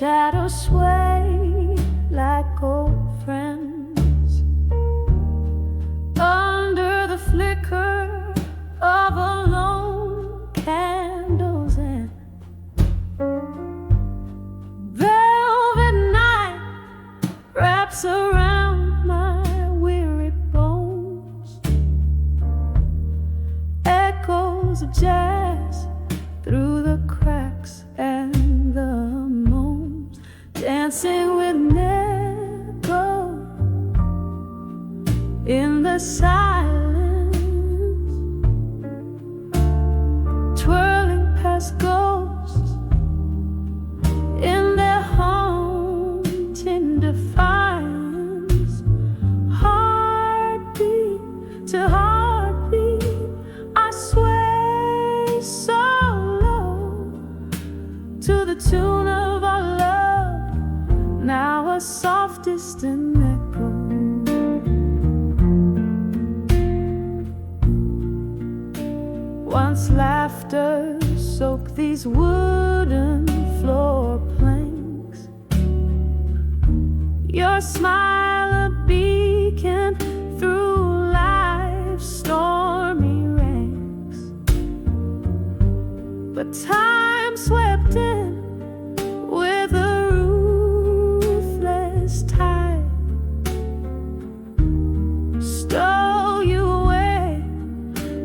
shadows sway like old friends under the flicker of a lone candle's end. Velvet night wraps around my weary bones, echoes of jazz through the cracks and the moans, dancing with an echo in the silence, twirling past ghosts in their haunting defiance. Heartbeat to heartbeat, I sway so low to the tune of our love, now a soft distant echo. Once laughter soaked these wooden floor planks, your smile a beacon through life's stormy ranks. But time swept in with a ruthless tide, stole you away,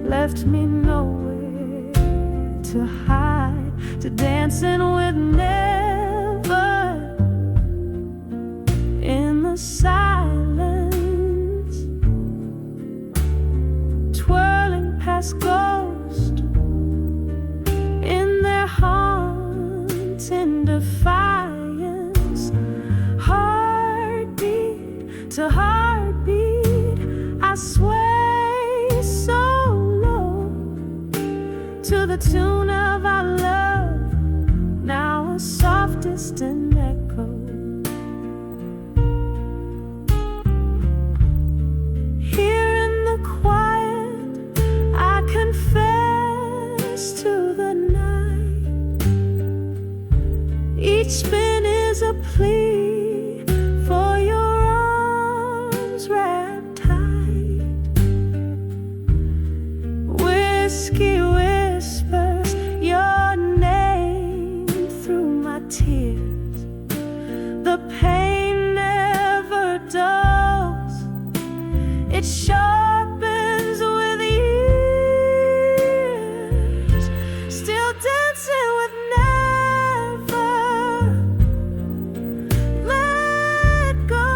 left me nowhere to hide, to dancing with never in the silence, twirling past ghosts in their haunting defiance. Heartbeat to heartbeat, I sway so low to the tune of our love, now a soft distant echo. Here in the quiet, I confess to the night. Each spin is a plea for your arms wrapped tight. Whiskey whispers your name through my tears. The pain never dulls, it sharpens with years. Still dancing with never let go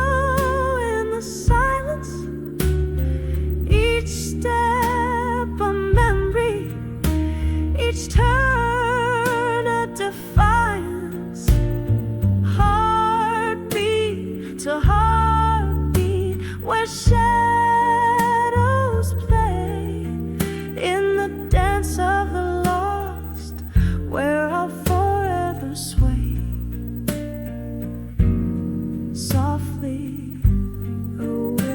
in the silence. Each step a memory, each turn a defiance. Heartbeat to heartbeat, where shadows play in the dance of the lost, where I'll forever sway softly away.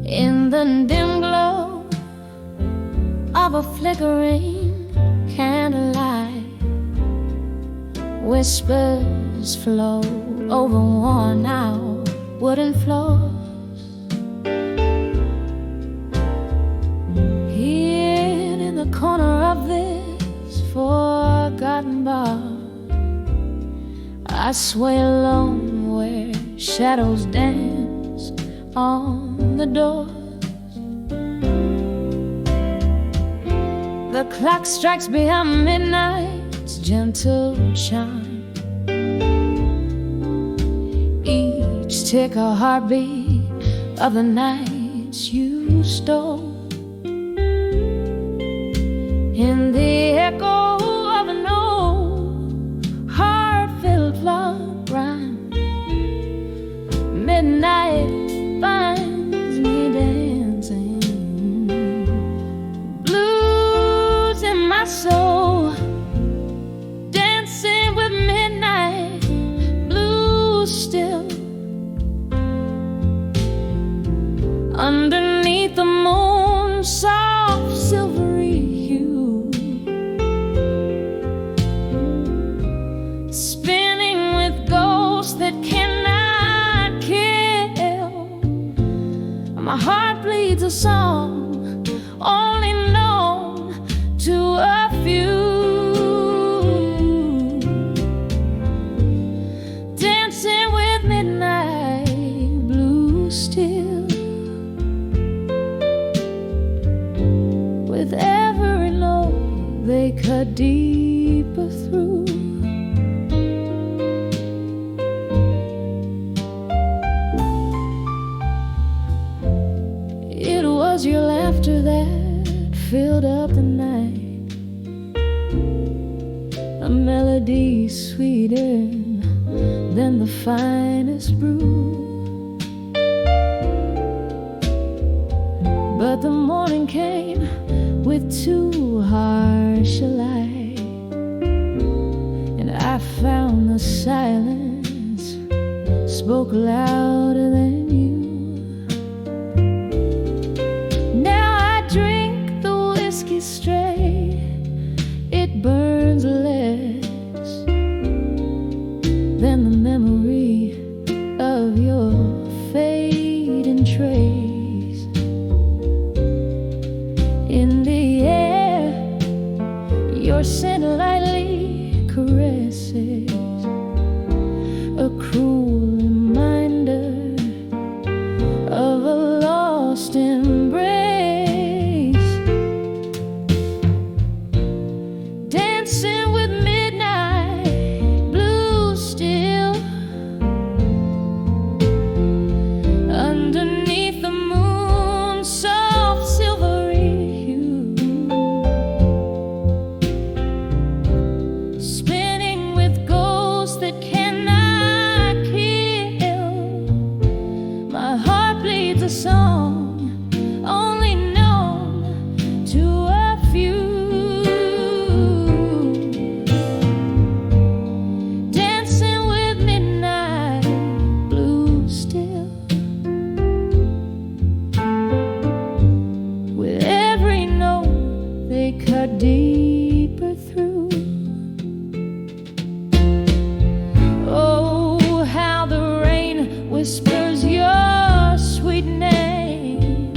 In the dim glow of a flickering candlelight, whispers flow over worn out wooden floors. Hid in the corner of this forgotten bar, I sway alone where shadows dance on the doors. The clock strikes beyond midnight's gentle chime, each tick a heartbeat of the nights you stole. In the echo of an old heartfelt love rhyme, night finds me dancing. Blues in my soul, dancing with midnight. Blues still underneath the moon, soft silvery hue, spinning with ghosts that cannot kill. My heart bleeds a song only known to a few, dancing with midnight. Blues still, with every note they cut deeper through. It was your laughter that filled up the night, a melody sweeter than the finest brew. But the morning came with too harsh a light, and I found the silence spoke louder than you. Now I drink the whiskey straight, it burns less than the memory of your fading trace. In the air, your scent lightly caresses, a cruel reminder of a lost embrace. Dancing with midnight. Blues still underneath the moon, soft silvery hue, spinning with ghosts that cannot kill. My heart bleeds a song only known to a few, dancing with midnight. Blues still, with every note they cut deeper through. Oh, how the rain whispers your sweet name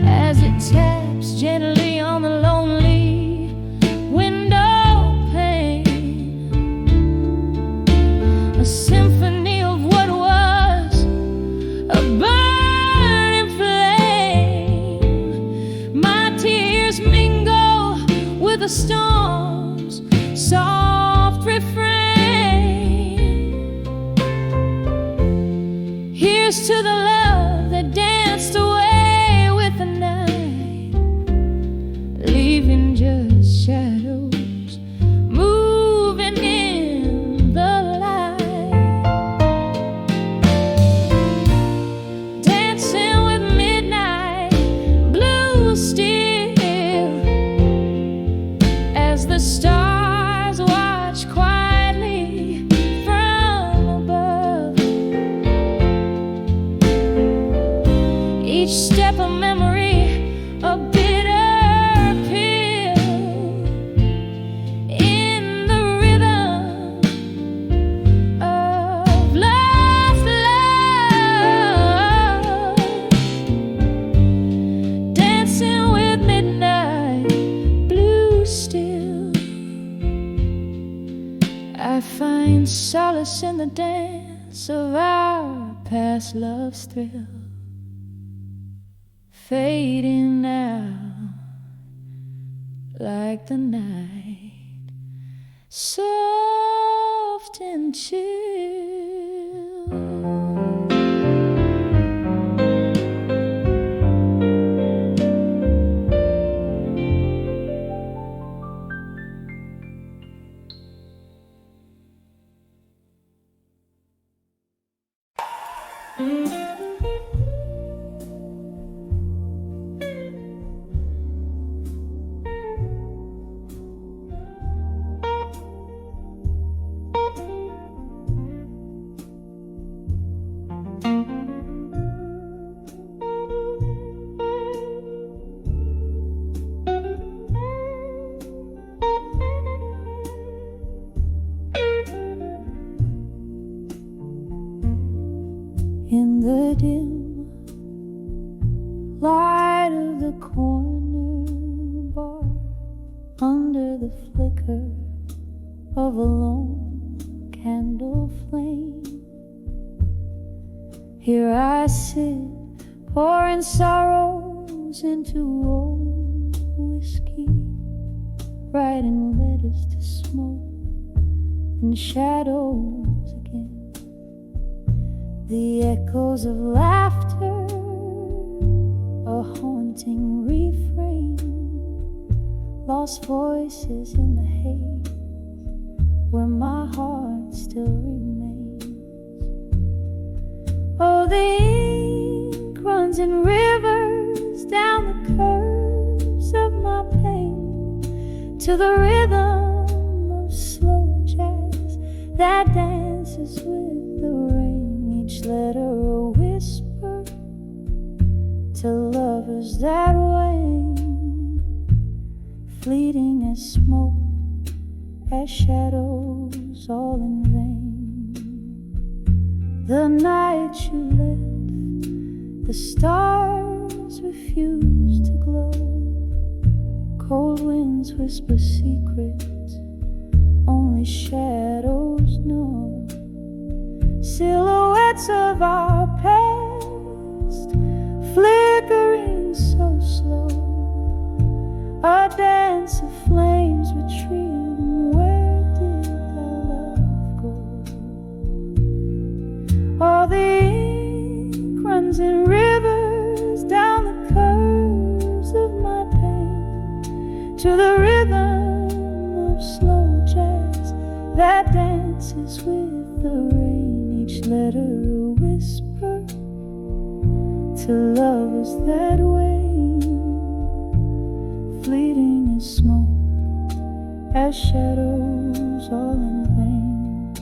as it taps gently on the lonely window pane. A symphony of what was a burning flame. My tears mingle with the storm's soft refrain. Here's to the love that danced away with the night, leaving just shadows moving in the light. Dancing with midnight. Blues still, as the stars watch quietly from above. Each step a memory, a bitter pill in the rhythm of lost love. Dancing with midnight. Blues still, I find solace in the dance of our past love's thrill, fading now like the night, soft and chill. light of the corner bar, under the flicker of a lone candle flame. Here I sit, pouring sorrows into old whiskey, writing letters to smoke and shadows again. The echoes of laughter, a haunting refrain, lost voices in the haze where my heart still remains. Oh, the ink runs in rivers down the curves of my pain, to the rhythm of slow jazz that dances with the rain. Each letter a whisper to lovers that wane, fleeting as smoke, as shadows, all in vain. The night you left, the stars refused to glow. Cold winds whisper secrets only shadows know. Silhouettes of our past, flickering so slow, a dance of flames retreating. Where did our love go? All the ink runs in rivers down the curves of my pain, to the rhythm of slow jazz that dances with the rain. Each letter a whisper to lovers that wane, fleeting as smoke, as shadows, all in vain.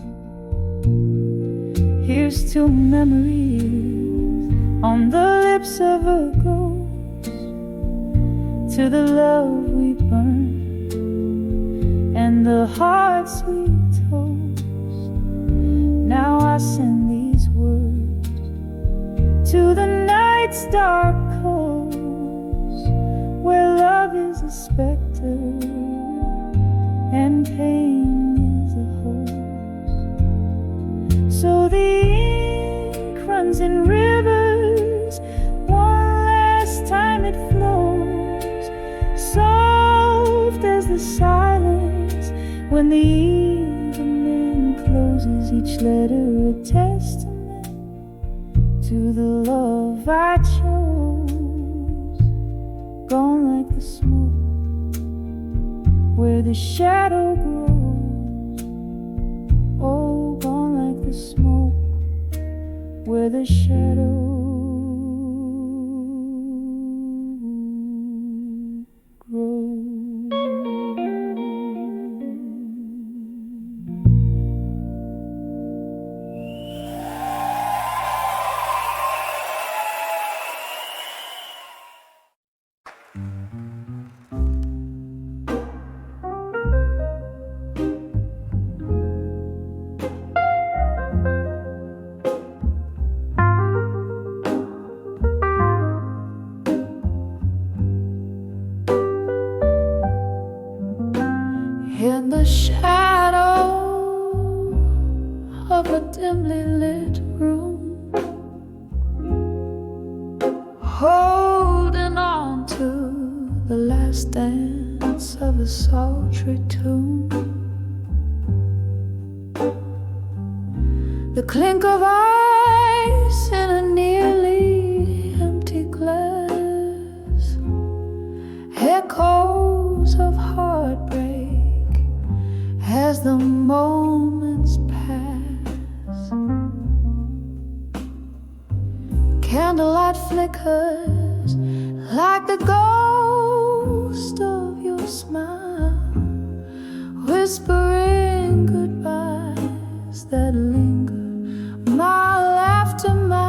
Here's to memories on the lips of a ghost, to the love we burned and the hearts we toast. Now I send these words to the night's dark coast, where love is a specter and pain is a host. So the ink runs in rivers, one last time it flows, soft as the silence when the evening closes. Each letter a testament to the love I chose, gone like the smoke where the shadow grows. Oh, gone like the smoke where the shadow grows. In the shadow of a dimly lit room, holding on to the last dance of a sultry tune, the clink of ice in a nearly empty glass, echoes of heartbreak as the moments pass. Candlelight flickers like the ghost of your smile, whispering goodbyes that linger mile after mile.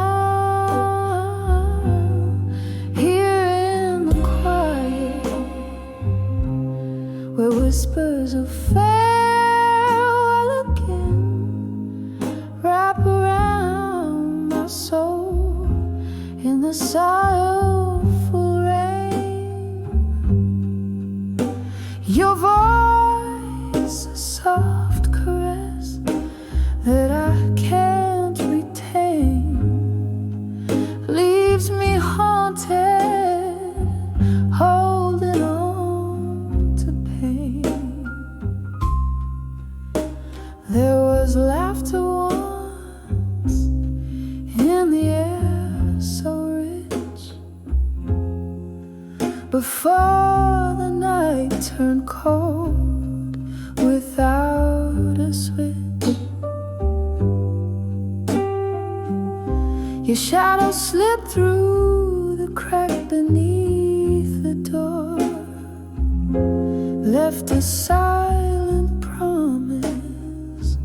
Here in the quiet, where whispers of farewell again wrap around my soul, in the sorrowful soft caress that I can't retain leaves me haunted, holding on to pain. There was laughter once in the air so rich, before the night turned cold without a switch. Your shadow slipped through the crack beneath the door, left a silent promise,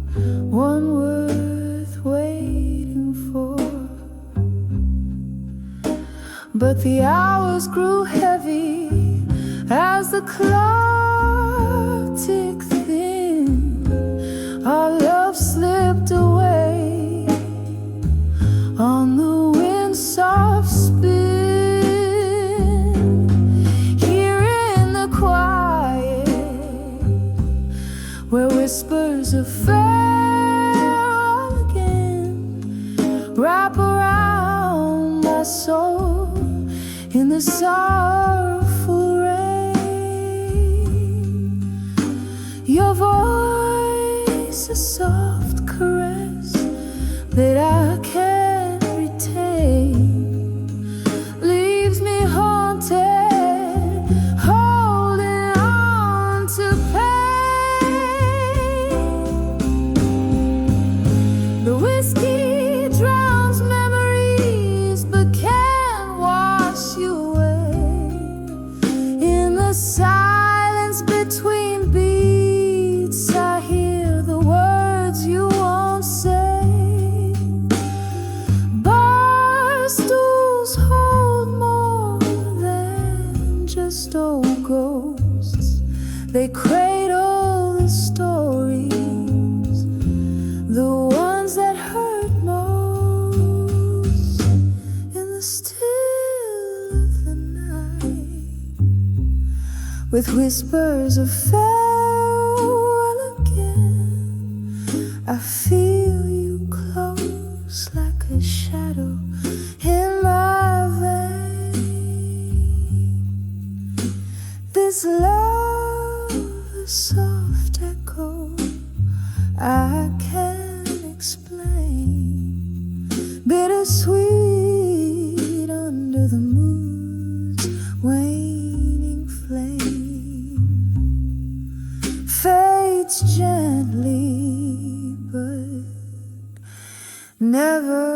one worth waiting for. But the hours grew heavy as the clock ticked thin. Our love slipped away on the wind's soft spin. Here in the quiet, where whispers of farewell again wrap around my soul in the sorrowful rain. Your voice, a soft caress that I can't retain, leaves me haunted, holding on to pain. The whiskey drowns memories but can't wash you away. In the silence between beats, I hear the words you won't say. Bar stools hold more than just old ghosts. They cradle the stories, the ones that hurt most, in the still of the night, with whispers of farewell again. I feel you close like a shadow in my vein. This love, a soft echo I can't explain, bittersweet under the moon's waning flame, fades gently but never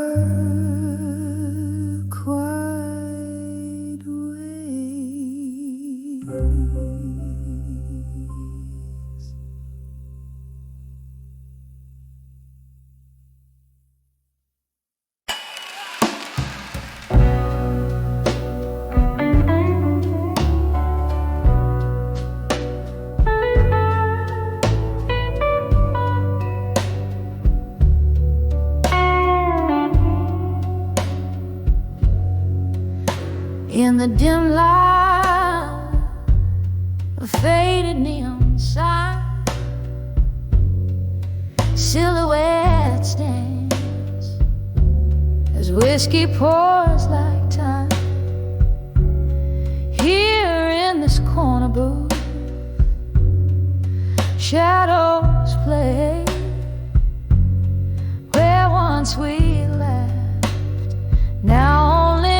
quite wanes. In the dim light of faded neon sign, silhouettes dance as whiskey pours like time. Here in this corner booth, shadows play where once we laughed. Now only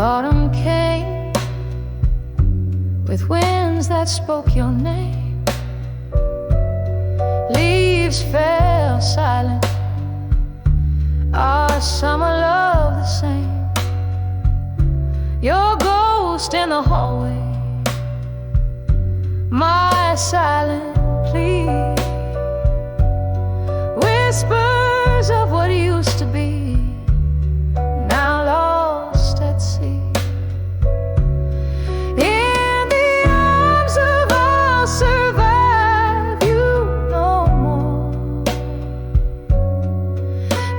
autumn came with winds that spoke your name. Leaves fell silent, our summer love the same. lost in the hallway, my silent plea, whispers of what used to be, now lost at sea. In the arms of I'll survive you no more,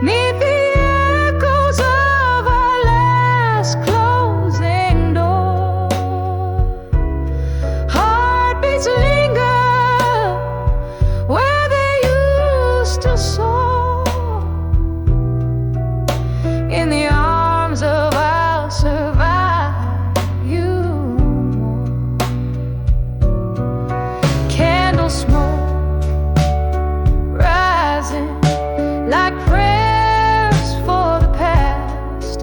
'neath the echoes of our last closing door. Heartbeats linger where they used to soar. In the arms of I'll survive you more. Candle smoke rising like prayers for the past.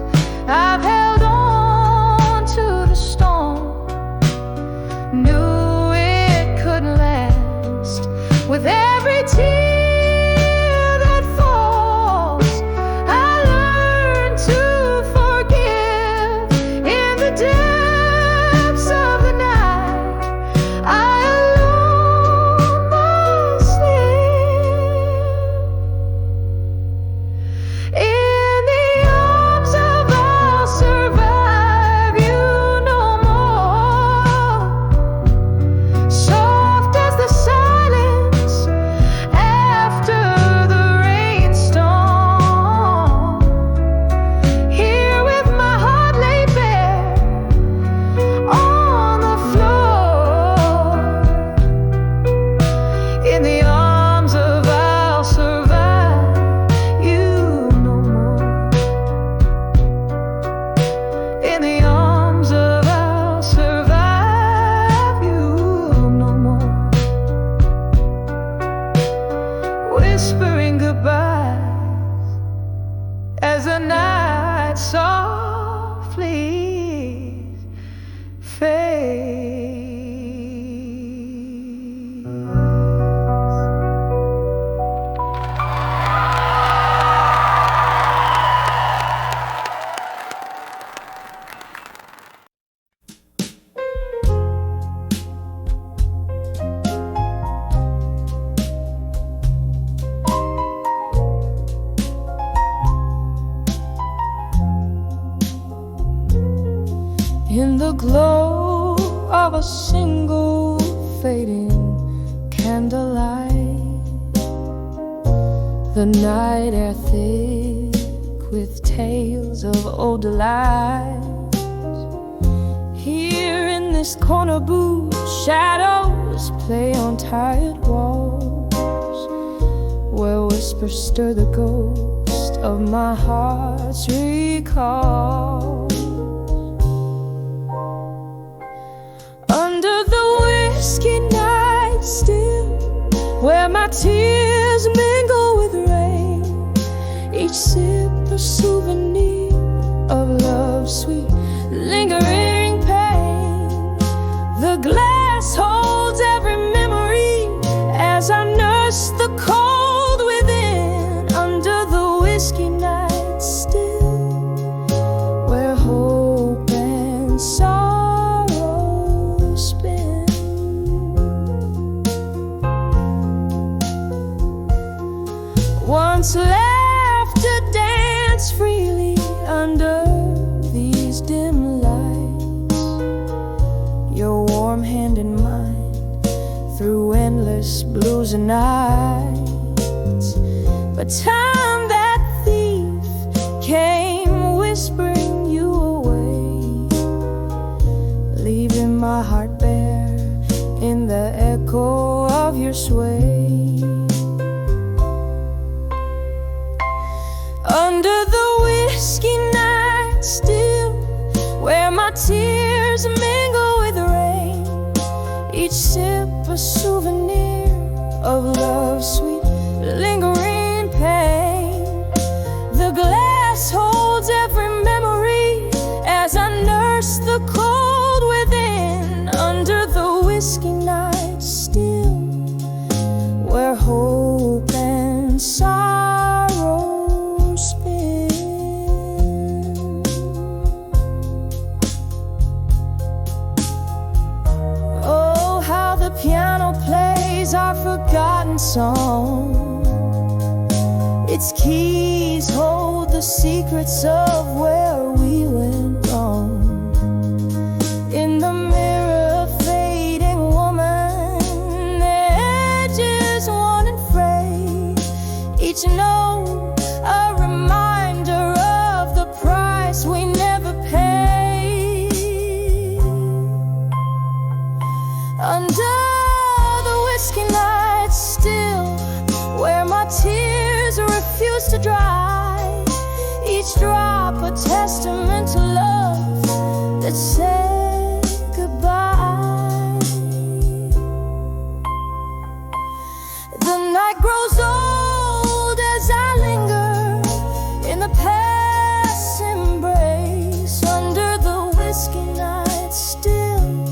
I've held on to the storm, knew it couldn't last. With every tear that falls, I learn to forgive. In the depths of the night, I alone must live. In the arms of I'll survive you no more. Soft as the silence after the rainstorm. Here with my heart laid bare on the floor. In the arms of I'll survive you no more. In the arms of I'll survive you no more. Whispering goodbyes as the night softly fades. In the glow of a single fading candlelight, the night air thick with tales of old delights. Here in this corner booth, shadows play on tired walls, where whispers stir the ghost of my heart's recall. Under the whiskey night still, where my tears mingle with rain, each sip a souvenir of love's sweet lingering pain. The glass holds every memory as I nurse the cold within. Under the whiskey night still, where hope and sorrow spin. Once laughter danced freely under these dim lights, your warm hand in mine through endless blues and nights. But time, that thief, came whispering you away, leaving my heart bare in the echo of your sway. Under the whiskey night still, where my tears mingle with rain, each sip a souvenir of love's sweet lingering pain. The glass holds every memory as I nurse the cold within. Under the whiskey night still, where hope and sorrow spin. song. Its keys hold the secrets of where we went wrong. In the mirror, a fading woman, edges worn and frayed. Each note a reminder of the price we never paid. Under the whiskey night still, where my tears refuse to dry, each drop a testament to love that said goodbye. The night grows old as I linger in the past's embrace. Under the whiskey night still,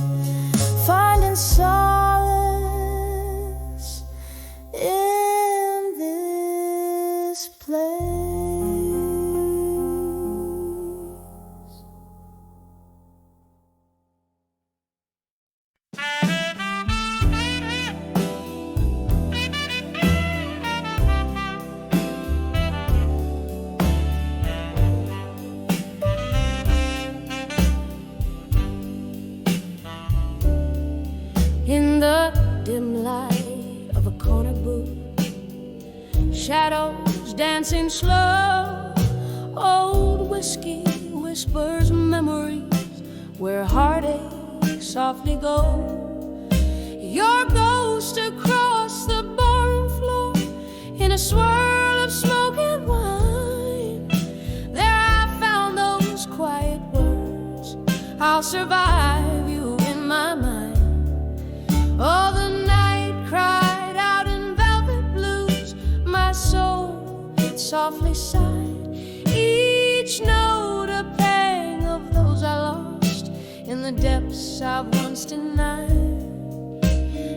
finding solace in this place. In the dim light of a corner booth, shadows dancing slow, old whiskey whispers memories where heartache softly goes. Your ghost across the barroom floor in a swirl of smoke and wine. There I found those quiet words, I'll survive you in my mind. Oh, the night cried out in velvet blues, my soul it softly sighed, each note a pang of those I lost in the depths I've once denied.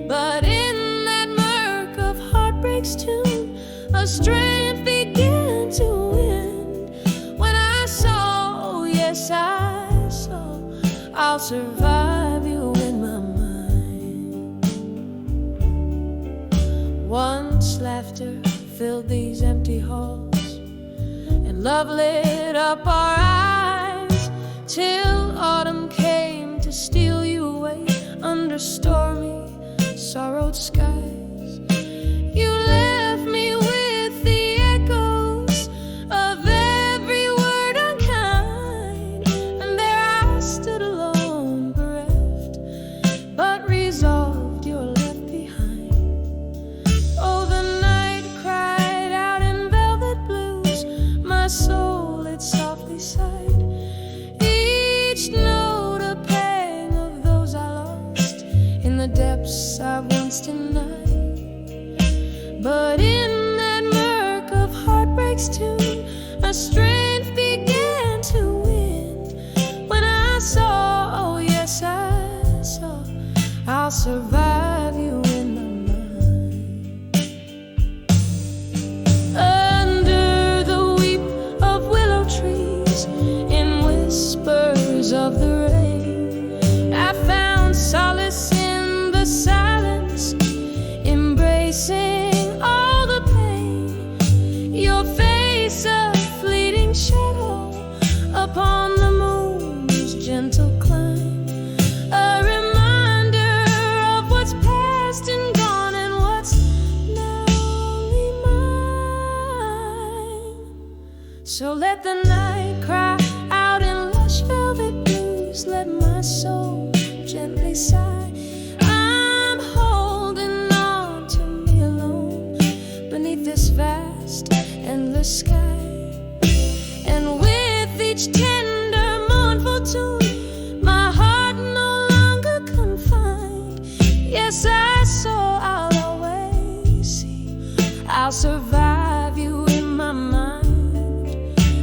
But in that murk of heartbreak's tune, a strength began to win. When I saw, yes I saw, I'll survive you in my mind. Once laughter filled these empty halls, and love lit up our eyes, till autumn came to steal you away under stormy, sorrowed skies. You left me with the echoes of every word unkind, and there I stood alone, bereft, but resolved you're left behind. Oh, the night cried out in velvet blues, my soul it softly sighed, each note a pang of those I lost in the depths I've once denied. But in that murk of heartbreak's tune, a strength began to win. When I saw, oh yes I saw, I'll survive you in my mind. Under the weep of willow trees, in whispers of the rain, I found solace in the silence, embracing all the pain. Your face a fleeting shadow upon the moon's gentle climb, a reminder of what's past and gone and what's now only mine. So let the night cry out in lush velvet blues, let my soul gently sigh. I'm holding on to me alone beneath this vast, endless sky. And with each tender, mournful tune, my heart no longer confined. Yes, I saw, I'll always see, I'll survive you in my mind.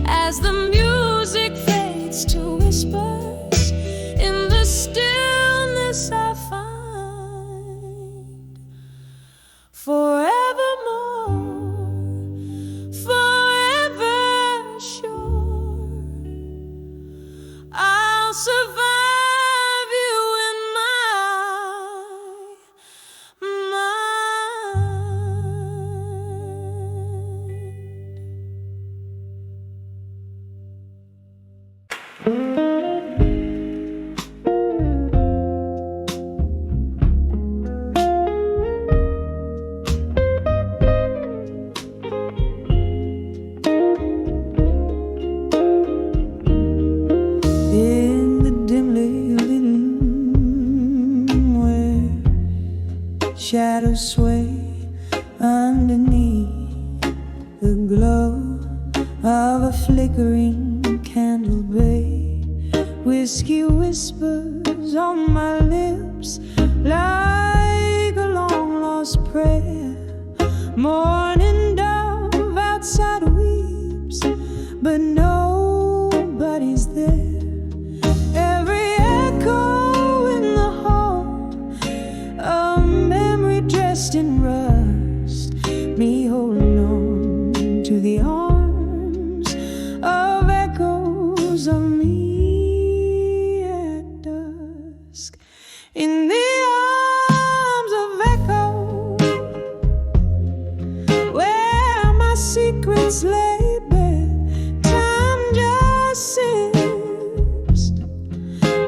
As the music fades to whispers, in the stillness I find forevermore, forever sure, I'll survive you in my mind. flickering candle bay, whiskey whispers on my lips like a long lost prayer. Morning dove outside weeps, but nobody's there. Every echo in the hall, a memory dressed in rust, me holding on to the arms of echoes of me at dusk. In the arms of echo, where my secrets lay bare, time just sips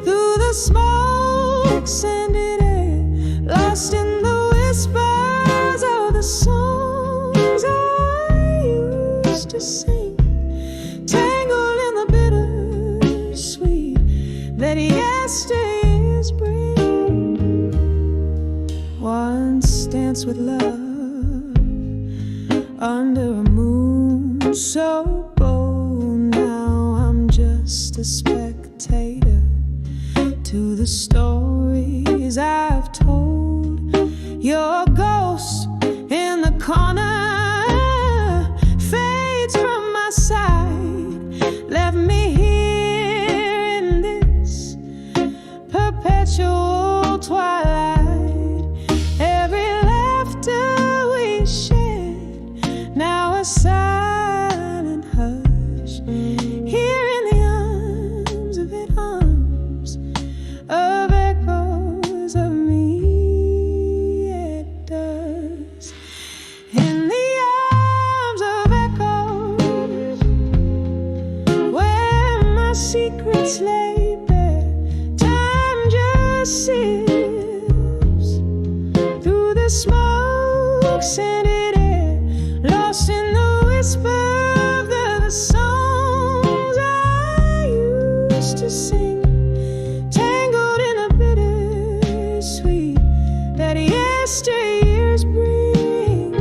through the smoke scented air, lost in the whispers of the songs I used to sing, tangled in the bittersweet that yesteryears bring. Once danced with love under a moon so bold, now I'm just a spectator to the stories I've told. Your ghost in the corner fades from my side, left me here in this perpetual twilight. Every laughter we shared, now a silent hush, here in the arms of it, arms of echoes of me at dusk. In the arms of echoes, where my secrets lay bare, time just sips through the smoke scented air, lost in the whisper of the songs I used to sing, tangled in a bittersweet that yesteryears bring.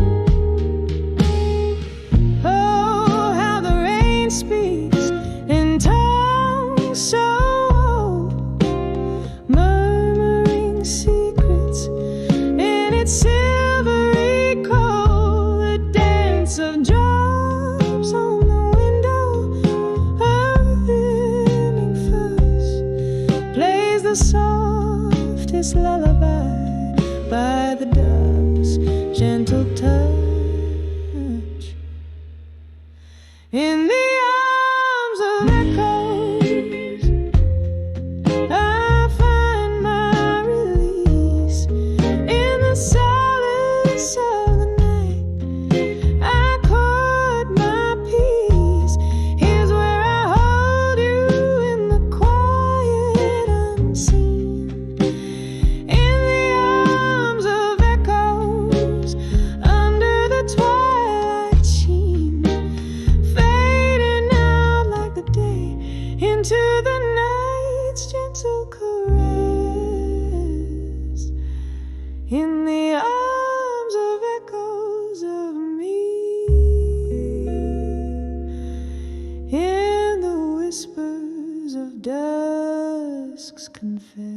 Oh, how the rain speaks in tongues so old, murmuring secrets in its silvery cold, the dance of drops on the window, a living fuzz plays the softest lullaby by the dove's gentle touch. In the arms of echoes, I find my release. In the silence of the night, I caught my peace. Here's where I hold you in the quiet unseen. In the arms of echoes, under the twilight sheen, fading out like the day into the night's gentle caress. In the arms of echoes of me, in the whispers of dusk's confess.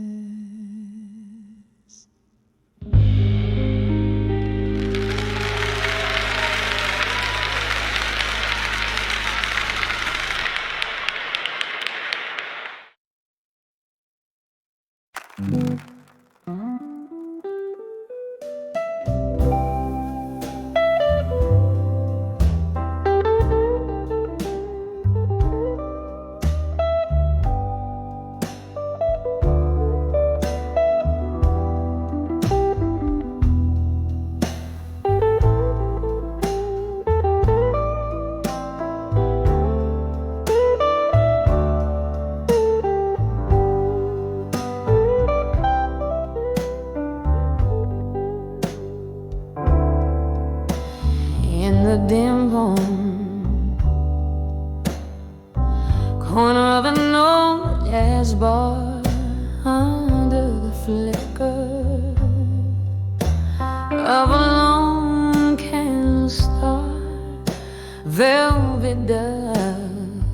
In the dim room, corner of an old jazz bar, under the flicker of a lone candle star, velvet dust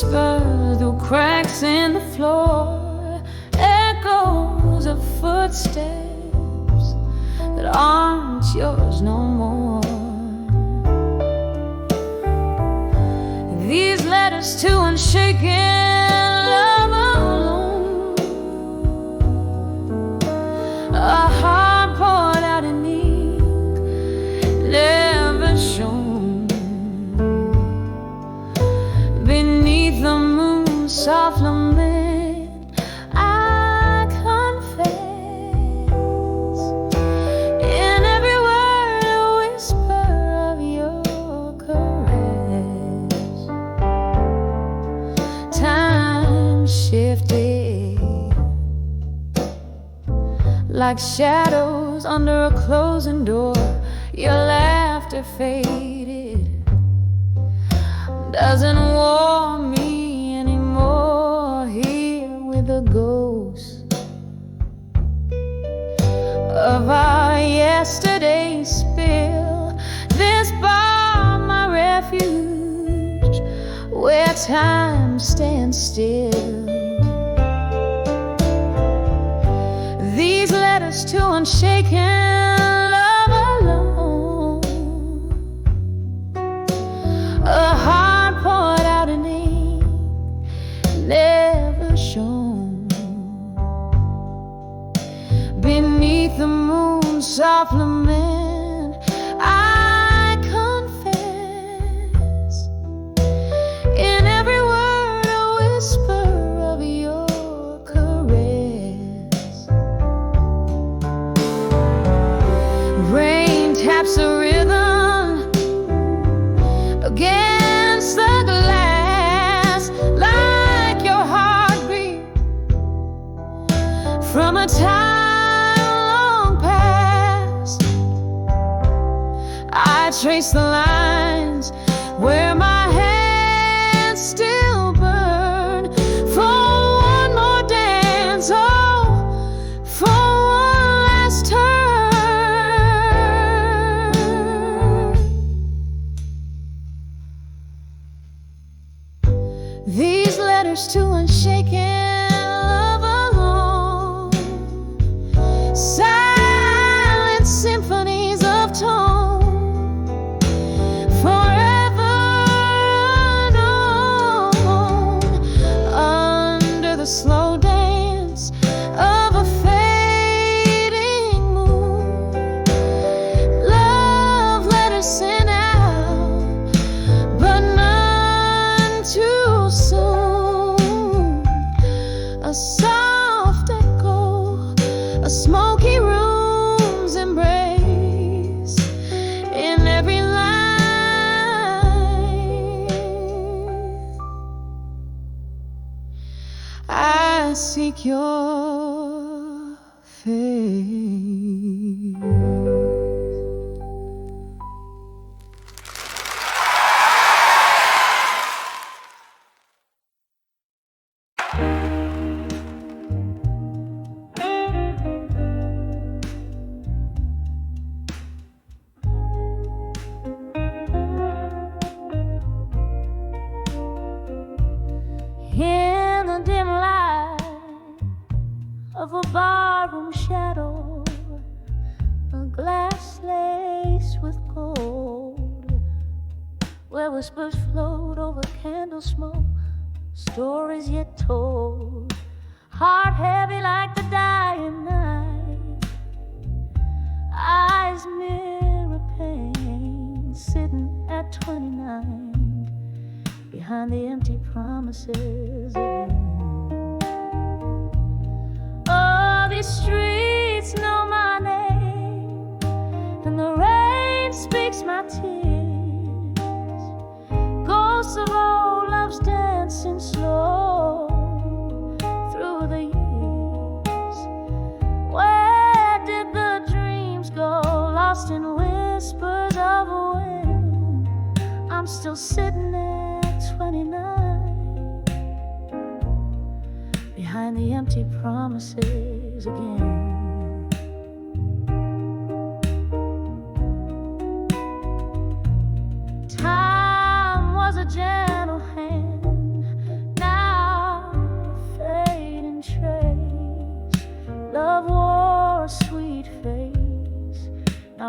whisper through cracks in the floor, echoes of footsteps that aren't yours no more. These letters to unshaken love alone, a heart poured out in ink, never shown. Beneath the moon's soft lament, I confess, in every word a whisper of your caress. Time shifted like shadows under a closing door. Your laughter faded, doesn't warm me anymore. Here with the ghost of our yesterday spill, this bar my refuge, where time stands still. These letters to unshaken love alone, a heart poured out in ink, never shown. Beneath the moon's soft lament, I confess, in every word a whisper of your caress. Rain taps a rhythm against the glass, like your heartbeat from a time long past. I trace the lines where my hands still burn for one more dance, oh, for one last turn. These letters to unshaken love alone, silent symphonies of tone, forever unknown, under the slow dance of a fading moon. Love letters sent out, but none too soon. A soft echo, a smoky room's embrace, in every line I seek your face. In the dim light of a barroom shadow, a glass laced with gold, where whispers float over candle smoke, stories yet told, heart heavy like the dying night, eyes mirror pain, sitting at 29 behind the empty promises again. Oh, these streets know my name, and the rain speaks my tears. Ghosts of old loves dancing slow through the years. Where did the dreams go, lost in whispers of wind? I'm still sitting at 29 behind the empty promises again. Time was a gentle hand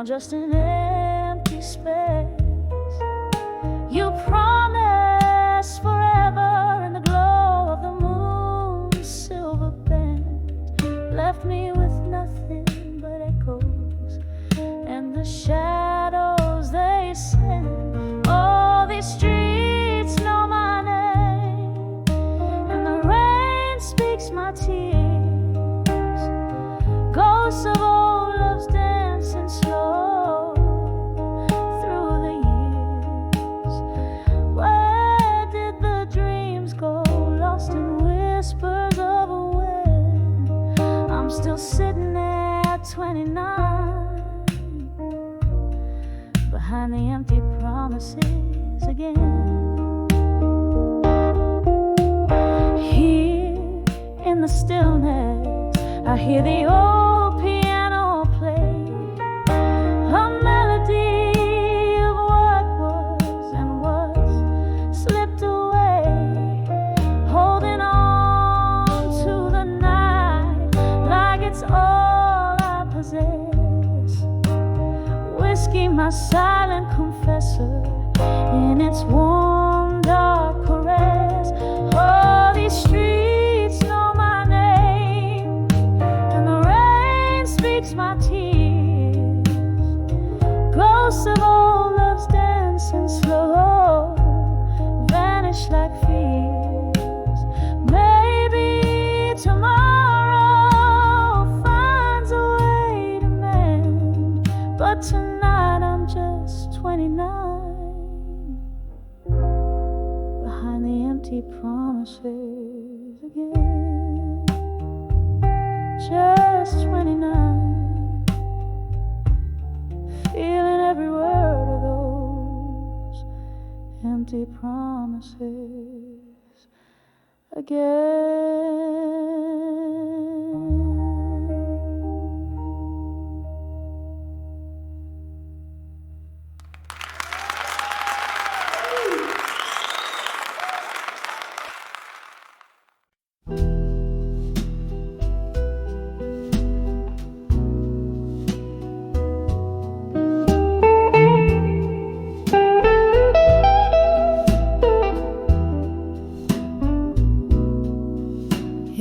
now just an empty space. You promised forever in the glow of the moon's silver band, left me with nothing but echoes and the shadows they send. All these streets know my name, and the rain speaks my tears. Ghosts of old loves dancing slow through the years. Where did the dreams go, lost in whispers of a wind? I'm still sitting at 29, behind the empty promises again. Here in the stillness, I hear the old piano play, a melody of what was and was slipped away, holding on to the night like it's all I possess. Whiskey, my silent confessor, in its warm, dark caress. All these streets know my name, and the rain speaks my tears. Ghosts of old loves dancing slow, vanish like fears. Maybe tomorrow finds a way to mend, but tonight I'm just 29, behind the empty promises again. Just 29, feeling every word of those empty promises again.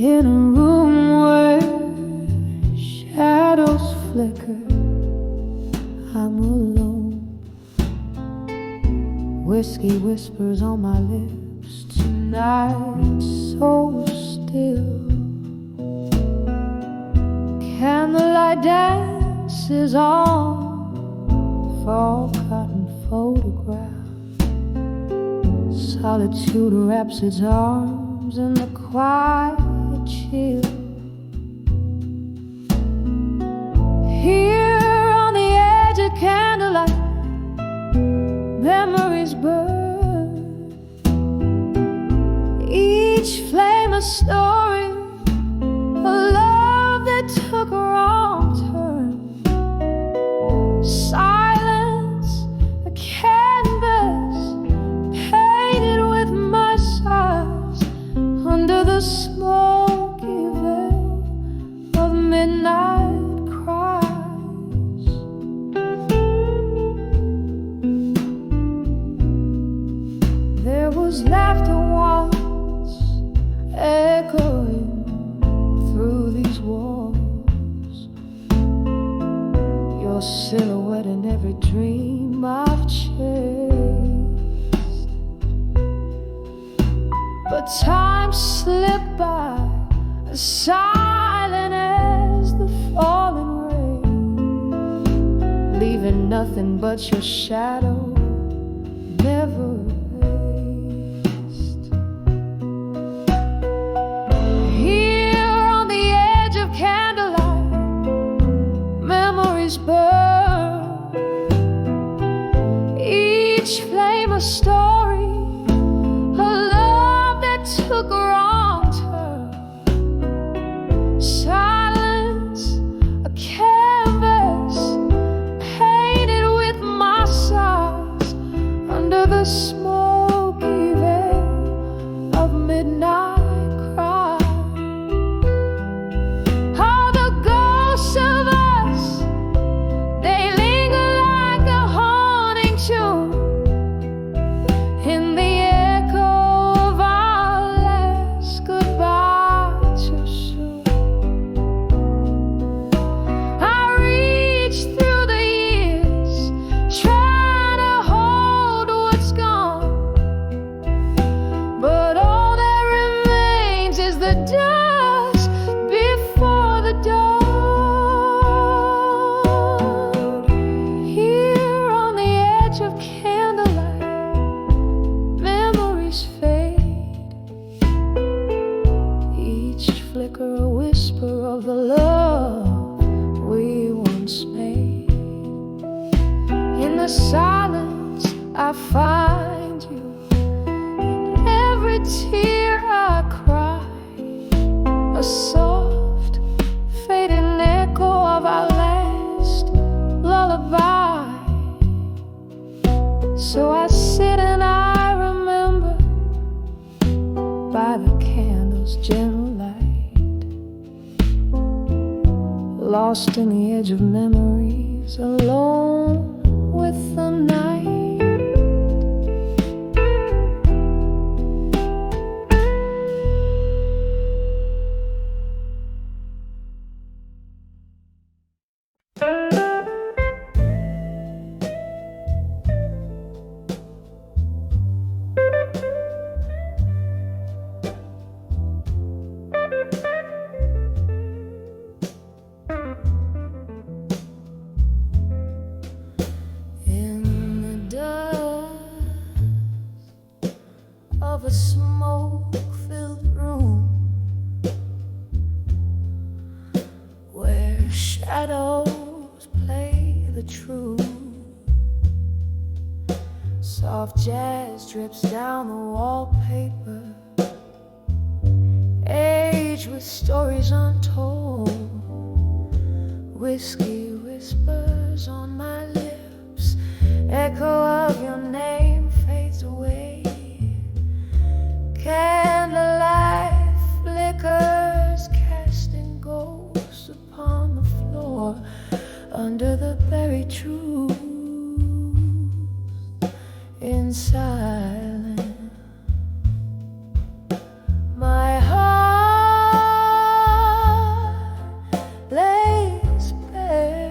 In a room where shadows flicker, I'm alone. Whiskey whispers on my lips tonight, so still. Candlelight dances on fall cotton photograph. Solitude wraps its arms in the quiet chill. Here on the edge of candlelight, memories burn, each flame a story, a love that took a wrong turn. Silence, a canvas painted with my sighs, under the smoky veil of midnight cries. There was laughter once, echoing through these walls, your silhouette in every dream I've chased. But time slipped by, as silent as the falling rain, leaving nothing but your shadow, never erased. Here on the edge of candlelight, memories burn, each flame a story, a love that took a wrong turn. Silence, a canvas painted with my sighs, under the smoky veil of midnight cry. All the ghosts of us, they linger silence I find you, in every tear I cry, a soft fading echo of our last lullaby. So I sit and I remember by the candle's gentle light, lost in the edge of memories, alone with the night. Of a smoke-filled room where shadows play the truth, soft jazz drips down the wallpaper, age with stories untold. Whiskey whispers on my lips, echo of your name fades away. Candlelight flickers, casting ghosts upon the floor under the buried truth. In silence, my heart lays bare.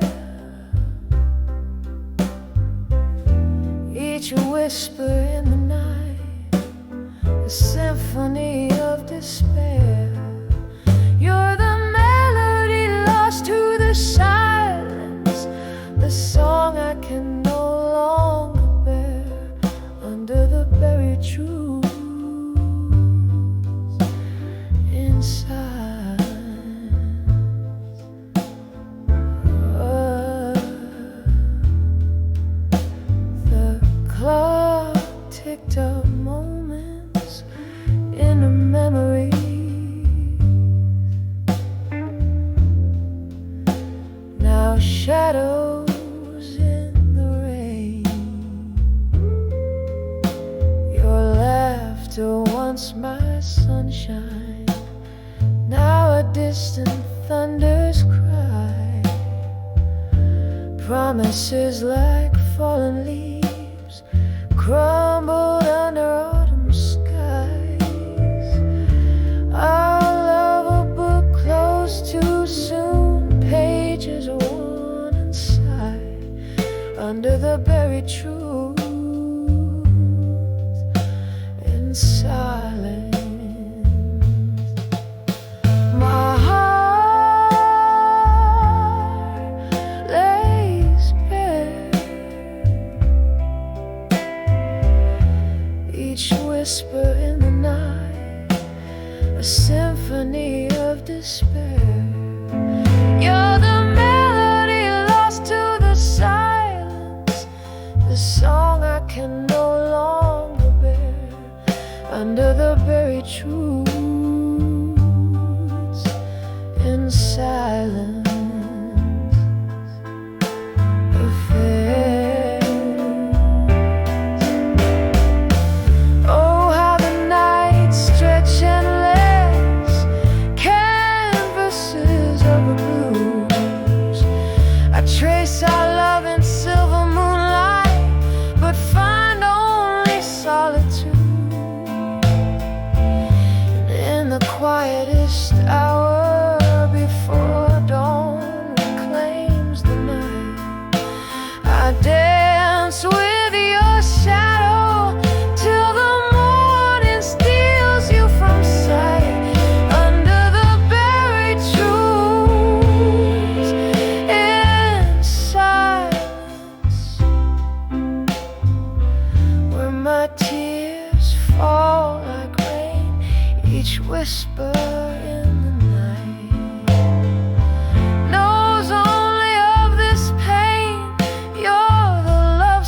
Each whisper in the night, a symphony of despair. You're the melody lost to the silence, the song I can no longer bear under the buried truth. In silence, the clock ticked up moments in a memory. Now shadows in the rain. Your laughter once my sunshine, now a distant thunder's cry. Promises like fallen leaves crumbled under autumn skies. Our love a book closed too soon, pages worn inside under the buried truth. In silence, my heart lays bare. Each whisper in the night, a symphony of despair. You're the melody lost to the silence, the song I can no longer bear under the buried truths. In silence, trace our love in silver moonlight, but find only solitude. And in the quietest hour before dawn reclaims the night, I dance with your shadow till the morning steals you from sight under the buried truths. My tears fall like rain, each whisper in the night knows only of this pain. You're the love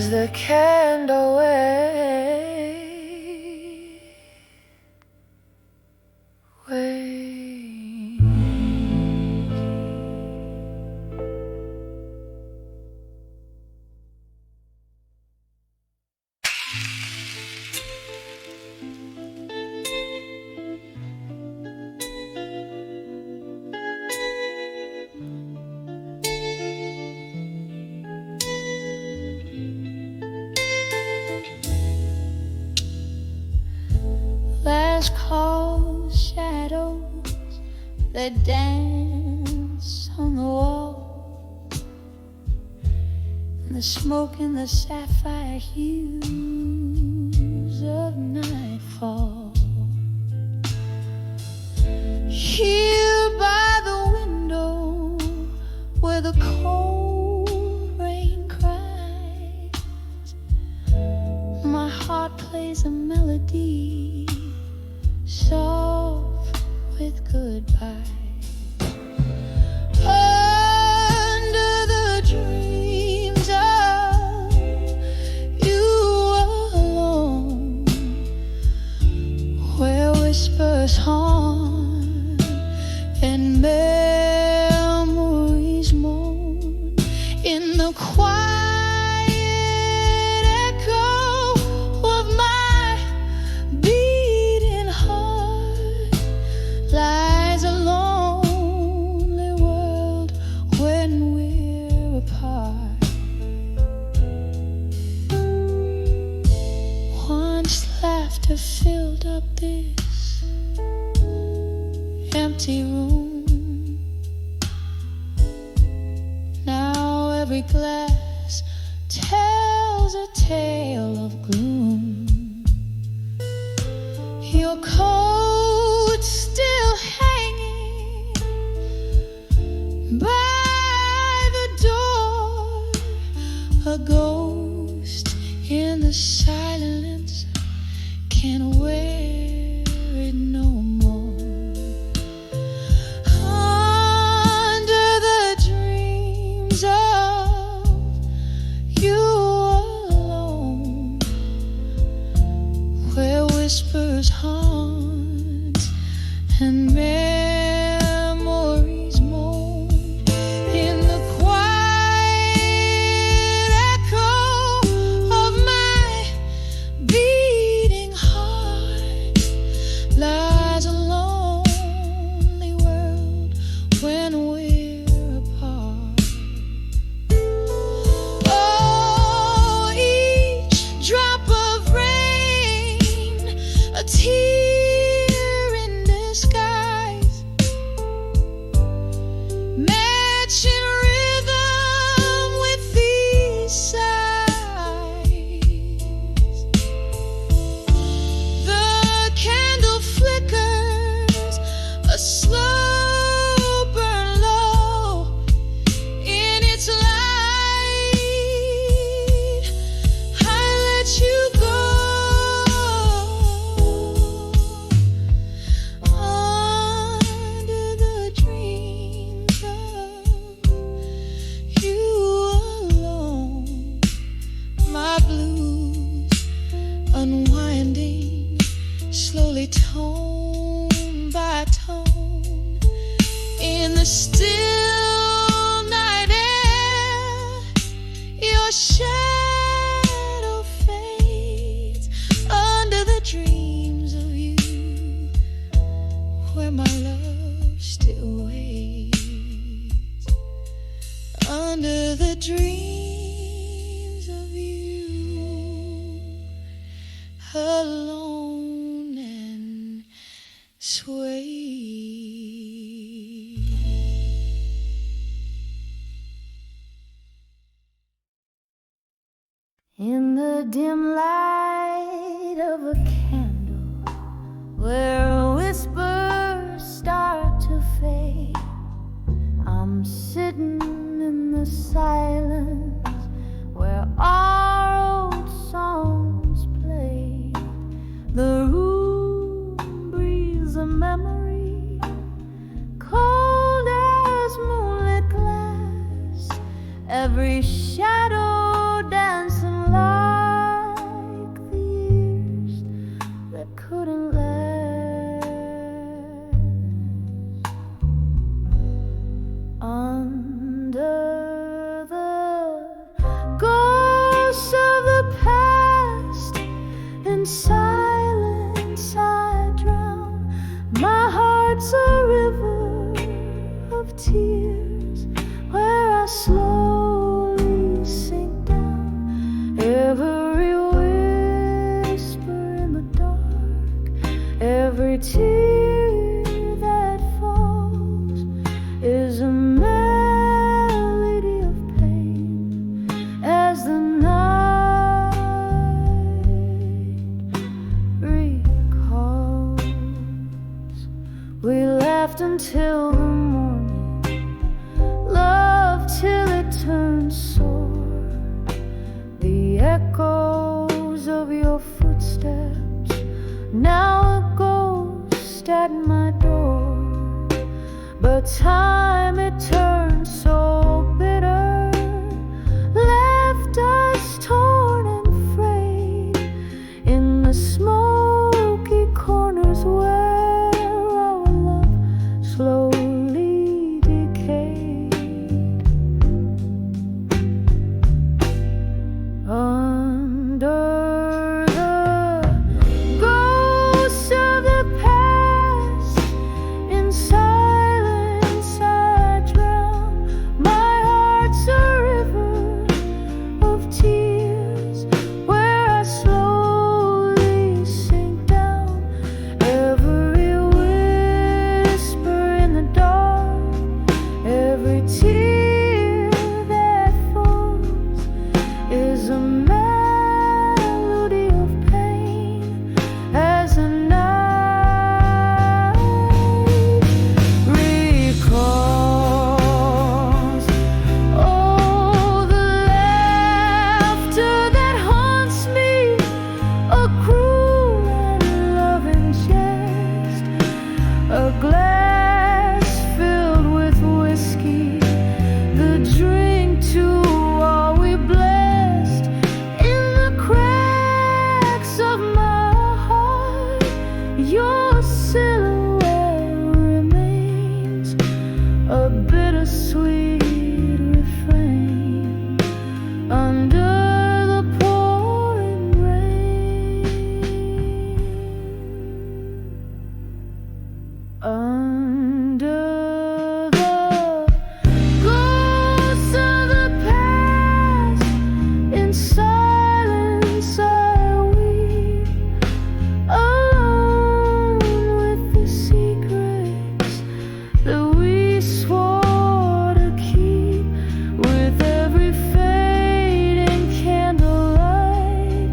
as the candle last call shadows that dance on the wall, and the smoke and the sapphire hues of nightfall. Here by the window where the cold rain cries, my heart plays a melody soft with goodbye. Under the dreams of you alone, where whispers haunt and memories moan in the quiet echo of my beating heart, lies a lonely world when we're apart. Once laughter filled up this empty room, now every glass tells a tale of gloom. Your coat still hanging by the door, a ghost in the silence can't wear it no more. Under the dreams of you alone, where whispers haunt and memories moan in the quiet echo of my beating heart, lies a lonely world when we're apart. Oh, each drop of rain, a tear in disguise, matching rhythm with these sighs. The candle flickers, a slow burn low in its light. I let you go. Under the dreams of you alone, my blues unwinding slowly, tone by tone, in the still night air. Your shadow fades under the dreams of you, where my love still waits. Under the dreams of you, alone and sway. In the dim light of a candle, where whispers start to fade, I'm sitting in the silence where our old songs play. The room breathes a memory, cold as moonlit glass, every shadow dancing echoes of your footsteps, now a ghost at my door. But time, it turned so bitter, left us torn and frayed in the smoky corners where our love slowly decayed. Under the ghosts of the past, in silence I drown. My heart's a river of tears where I slowly sink down. Every whisper in the dark, every tear that falls is a melody of pain as a night recalls. Oh, the laughter that haunts me, a cruel and loving jest, a glass filled with whiskey, the drink to all we blessed. In the cracks of my heart, your silhouette remains, a bittersweet refrain under the pouring rain. Under the ghosts of the past, in silence I weep, alone with the secrets that we swore to keep. With every fading candlelight,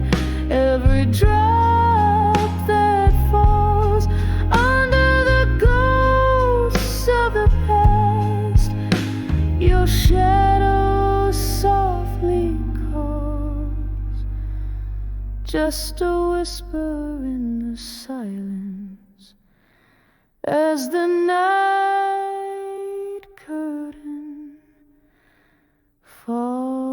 every drop that falls, under the ghosts of the past, your shadow softly calls, just a whisper in the silence as the night curtain falls.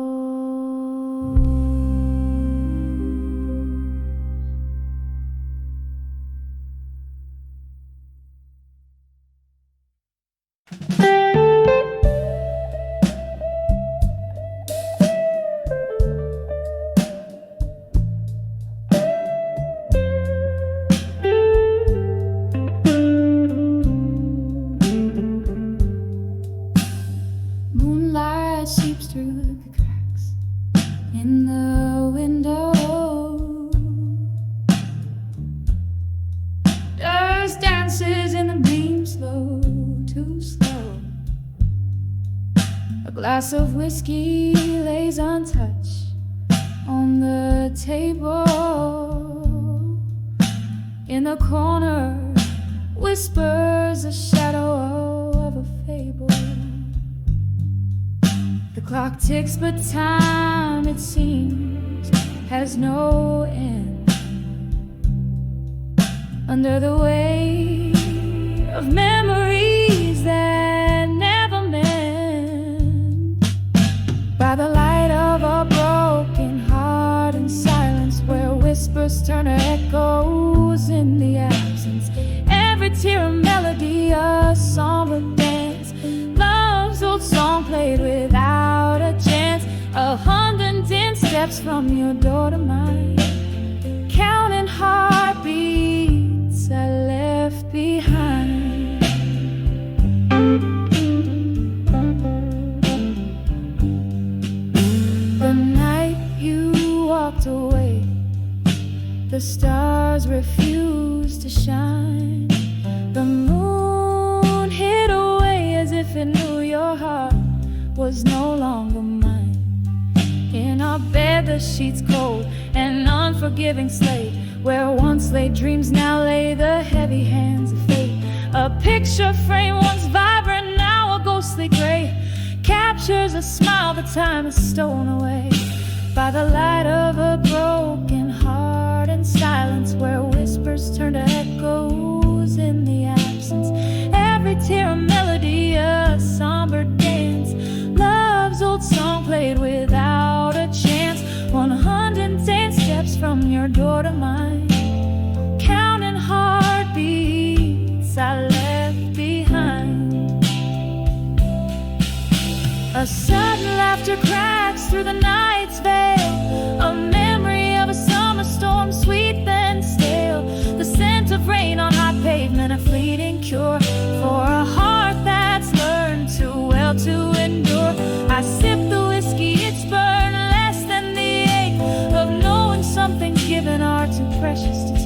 Moonlight seeps through the cracks in the window. Dust dances in the beam, slow, too slow. A glass of whiskey lays untouched on the table. In the corner whispers a shadow of a fable. The clock ticks, but time, it seems, has no end. Under the weight of memories that never mend, by the light of a broken heart in silence, where whispers turn to echoes in the absence. Every tear a melody, a somber dance, love's old song played without a chance. 110 steps from your door to mine, counting heartbeats I left behind. The night you walked away, the stars refused to shine. The moon hid away as if it knew your heart was no longer mine. In our bed the sheets cold, an unforgiving slate, where once lay dreams, now lay the heavy hands of fate. A picture frame once vibrant, now a ghostly gray, captures a smile that time has stolen away. By the light of your door to mine, counting heartbeats I left behind. A sudden laughter cracks through the night's veil, a memory of a summer storm, sweet then stale. The scent of rain on hot pavement, a fleeting cure for a heart that's learned too well to endure. I sip the whiskey, it's burned less than the ache of knowing something's given are too precious to take.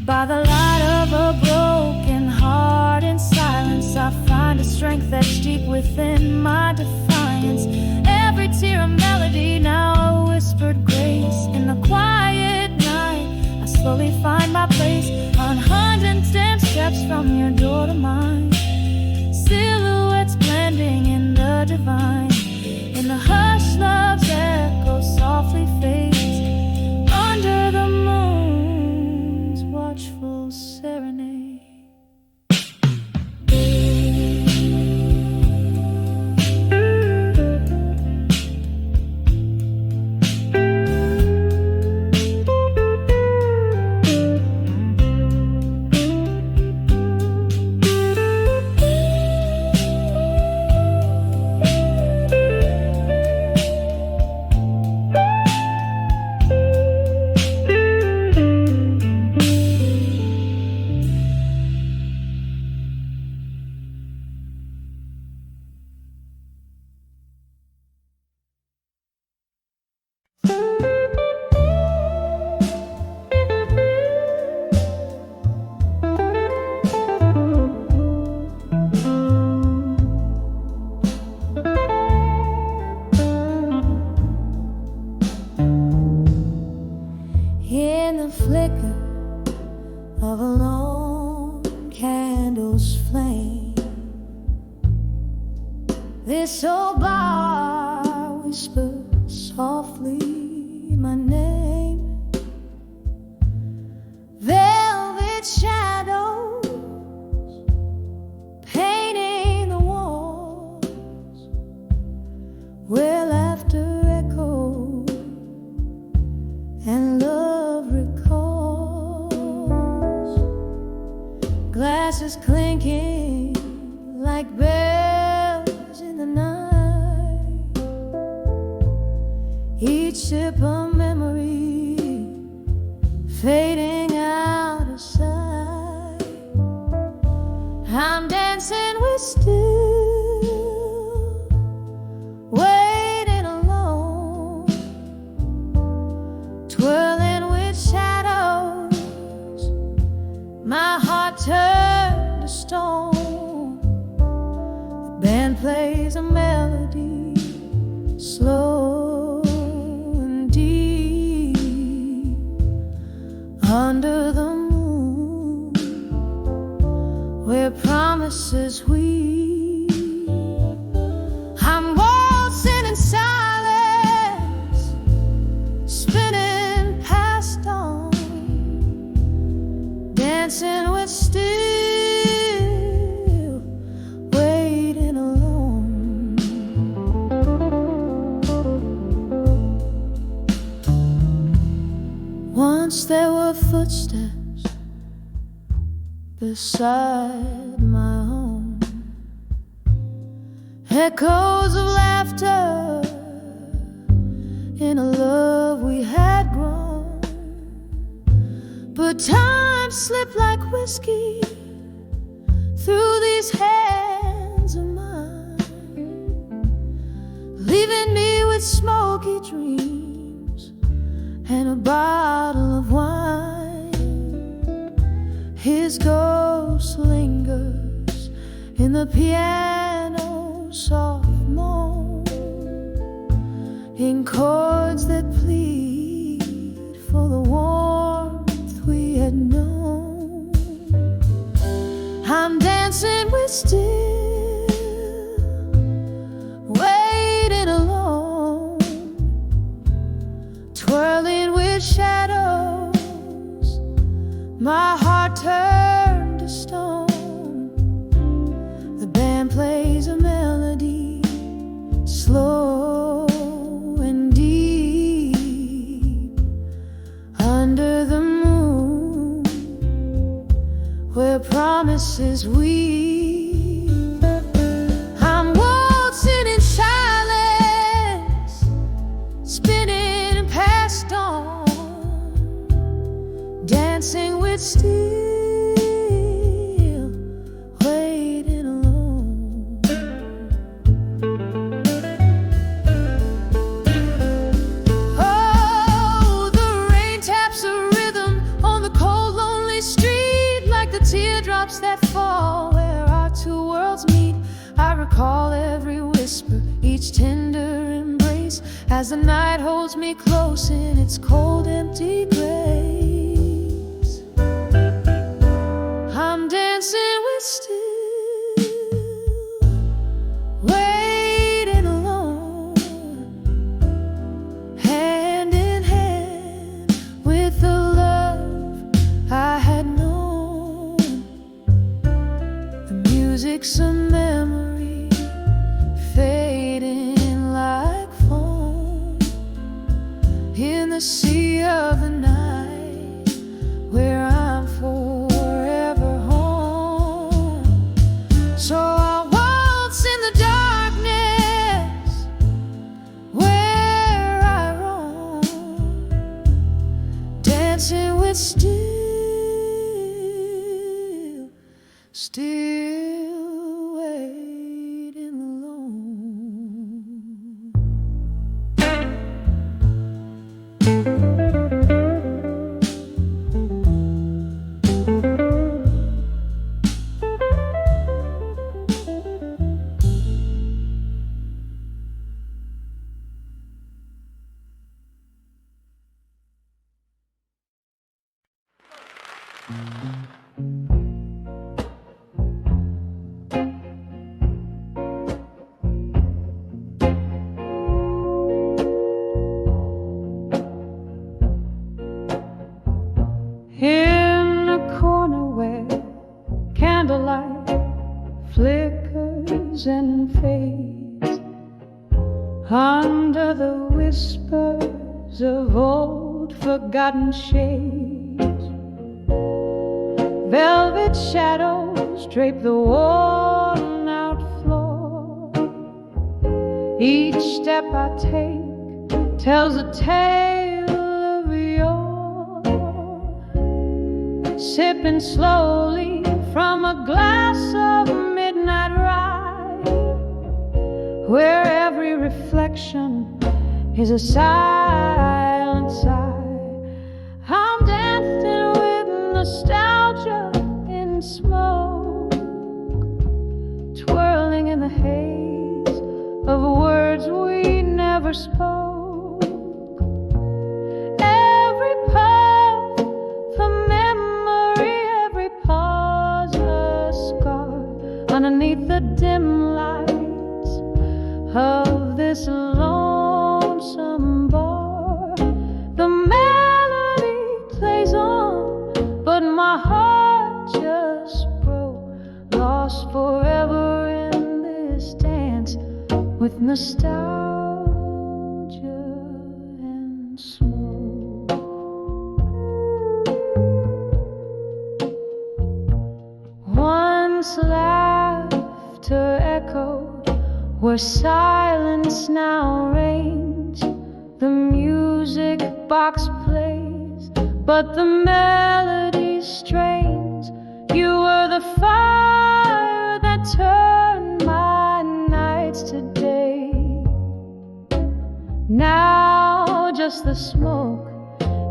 By the light of a broken heart in silence, I find a strength that's deep within my defiance. Every tear a melody, now a whispered grace. In the quiet night, I slowly find my place, 110 steps from your door to mine. Silhouettes blending in the divine. In the hush, love's echo softly fades under the moon's watchful serenade. In the flicker of a lone candle's flame, this old bar whispers softly my name. Velvet shadows painting the walls where laughter echoes and love recalls. Glasses clinking like bells in the night, each sip a memory fading out of sight. I'm dancing with still, waiting alone, twirling with shadows, my heart turned to stone. The band plays a melody, slow and deep, under the moon, where promises weep. I'm waltzing in silence, spinning past dawn, dancing with still, waiting alone. Once there were footsteps beside my home, echoes of laughter in a love we had grown. But time slipped like whiskey through these hands of mine, leaving me with smoky dreams and a bottle of wine. His ghost lingers in the piano's soft moan, in chords that plead for the warmth we had known. I'm dancing with still, waiting alone, twirling with shadows, my heart turned to stone. The band plays a melody, slow recall every whisper, each tender embrace, as the night holds me close in its cold, empty grace. I'm dancing with still, waiting alone, hand in hand with the love I had known. The music's a memory, fading like foam in the sea of the night, where I'm forever home. So I waltz in the darkness, where I roam, dancing with still waiting alone. In a corner where candlelight flickers and fades, under the whispers of old forgotten shades, velvet shadows drape the worn out floor. Each step I take tells a tale of yore, sipping slowly from a glass of midnight rye, where every reflection is a silent sigh. I'm dancing with nostalgia in smoke, twirling in the haze of words we never spoke. Every puff a memory, every pause a scar, underneath the dim lights of this lonesome bar. The melody plays on, but my heart just broke, lost forever in this dance with nostalgia and smoke. Once laughter echoed where silence now reigns. The music box plays, but the melody strains. You were the fire that turned my nights to day. Now just the smoke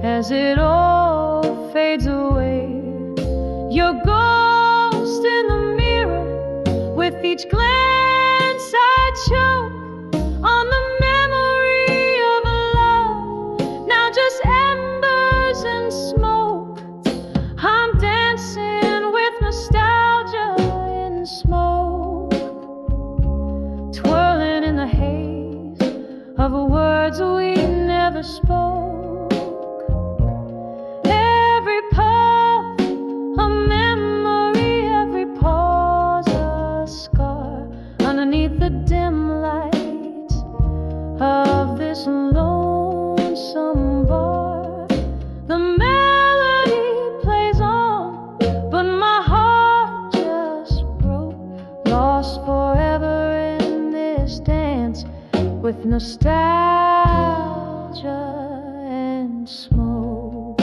as it all fades away. Your ghost in the mirror, with each glance I choke on the memory of a love, now just embers and smoke. I'm dancing with nostalgia in smoke, twirling in the haze of words we never spoke. Every puff a memory, every pause a scar, underneath the dim lights of this lonesome bar. The melody plays on, but my heart just broke, lost forever in this dance with nostalgia and smoke.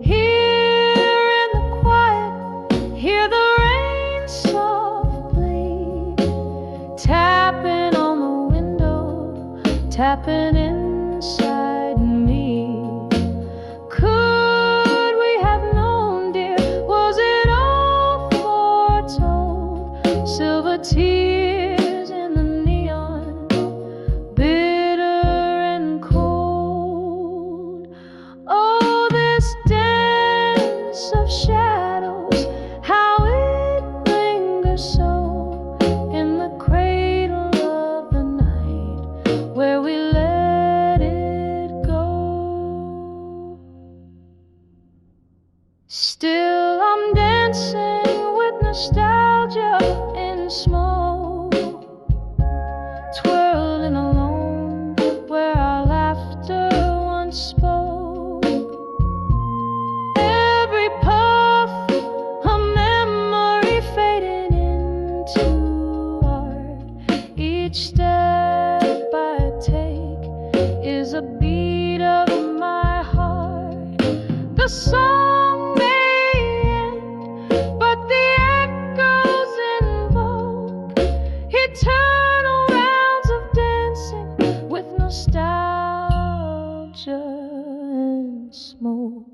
Here in the quiet, hear the rain soft blade, tapping on the window, tapping inside me. Could we have known, dear, nostalgia in smoke, twirling alone where our laughter once spoke. Every puff, a memory fading into art. Each step I take is a beat of my heart. The song may end, but the echoes invoke eternal rounds of dancing with nostalgia and smoke.